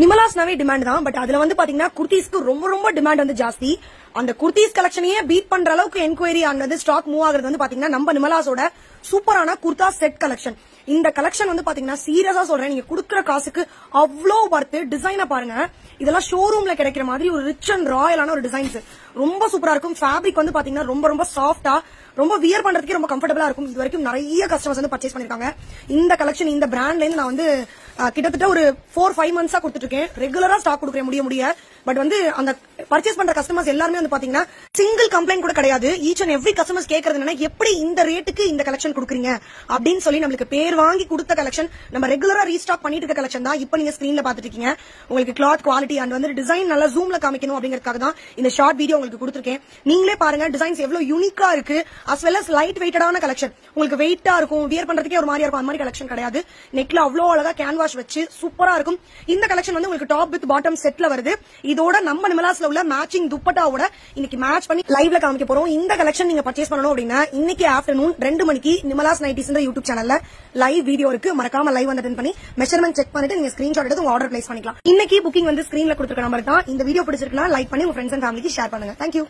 நிமலாஸ்னாவே demand தான். But அதுல வந்து பாத்தீங்கன்னா குர்த்திஸ்க்கு ரொம்ப ரொம்ப டிமாண்ட் வந்து ஜாஸ்தி. அந்த குர்த்திஸ் கலெக்ஷனையே பீட் பண்ற அளவுக்கு என்கொயரி ஆனது ஸ்டாக் மூவ் ஆகுறது வந்து பாத்தீங்கன்னா நம்ம நிமலாஸோட சூப்பரான குர்தா செட் கலெக்ஷன். இந்த கலெக்ஷன் வந்து பாத்தீங்கன்னா சீரியஸா சொல்றேன், நீங்க குடுக்குற காசுக்கு அவ்வளோ வர்த்து. டிசைனை பாருங்க, இதெல்லாம் ஷோரூம்ல கிடைக்கிற மாதிரி ஒரு ரிச் அண்ட் ராயலான ஒரு டிசைன்ஸ். ரொம்ப சூப்பரா இருக்கும். ஃபேப்ரிக் வந்து பாத்தீங்கன்னா ரொம்ப ரொம்ப சாஃப்டா, ரொம்ப வியர் பண்றதுக்கே ரொம்ப கம்ஃபர்டபுளா இருக்கும். இது வரைக்கும் நிறைய கஸ்டமர்ஸ் வந்து பர்ச்சேஸ் பண்ணிருக்காங்க. இந்த கலெக்ஷன் இந்த பிராண்ட்ல இருந்து நான் வந்து கிட்டத்தட்ட ஒரு 4-5 மந்த்ஸா கொடுத்துட்டு இருக்கேன். ரெகுலரா ஸ்டாக் கொடுக்குறேன் முடிய. பட் வந்து அந்த பர்ச்சேஸ் பண்ற கஸ்டமர்ஸ் எல்லாருமே வந்து பாத்தீங்கன்னா சிங்கிள் கம்ப்ளைண்ட் கூட கிடையாது. ஈச் அண்ட் எவ்ரி கஸ்டமர்ஸ் கேட்கறது என்னன்னா, எப்படி இந்த ரேட்டுக்கு இந்த கலெக்ஷன் கொடுக்குறீங்க அப்படின்னு சொல்லி நம்மளுக்கு பேர் வாங்கி கொடுத்த கலெக்ஷன், நம்ம ரெகுலரா ரீஸ்டாக் பண்ணிட்டு இருக்க கலெக்ஷன் தான் இப்ப நீங்க ஸ்கிரீன்ல பாத்துட்டு இருக்கீங்க. உங்களுக்கு கிளாத் குவாலிட்டி அண்ட் வந்து டிசைன் நல்லா ஜூம்ல காமிக்கணும் அப்படிங்கறதுக்காக தான் இந்த ஷார்ட் வீடியோ உங்களுக்கு கொடுத்துருக்கேன். நீங்களே பாருங்க டிசைன்ஸ் எவ்வளவு யூனிக்கா இருக்கு. அஸ் வெல் அஸ் லைட் வெயிட்டடான கலெக்ஷன். உங்களுக்கு வெயிட்டா இருக்கும், வியர் பண்றதுக்கே ஒரு மாதிரியா இருக்கும். அந்த மாதிரி கலெக்ஷன் கிடையாது. நெக்ல அவ்வளவு அழகா கேன்வாஷ் வச்சு சூப்பரா இருக்கும். இந்த கலெக்ஷன் வந்து உங்களுக்கு டாப் வித் பாட்டம் செட்ல வருது. இதோட நம்ம நிமலாஸ்ல உள்ள மேட்சிங் துப்பட்டாவோட இன்னைக்கு மேட்ச் பண்ணி லைவ்ல காமிக்க போறோம். இந்த கலெக்ஷன் நீங்க பர்ச்சேஸ் பண்ணணும் அப்படின்னா இன்னைக்கு ஆஃப்டர்நூன் 2 மணிக்கு நிமலாஸ் நைட்டிஸ் யூடியூப் சேனல்ல லைவ் வீடியோ இருக்கு. மறக்காம லைவ் வந்து அட்டெண்ட் பண்ணி மெஷர்மெண்ட் செக் பண்ணிட்டு நீங்க ஸ்கிரீன்ஷாட் எடுத்து உங்க ஆர்டர் பிளேஸ் பண்ணிக்கலாம். இன்னைக்கு புக்கிங் வந்து ஸ்கிரீன்ல கொடுத்திருக்க நம்பர் தான். இந்த வீடியோ பிடிச்சிருக்கா லைக் பண்ணி உங்க ஃப்ரெண்ட்ஸ் அண்ட் ஃபேமிலிக்கு ஷேர் பண்ணுங்க. தேங்க்யூ.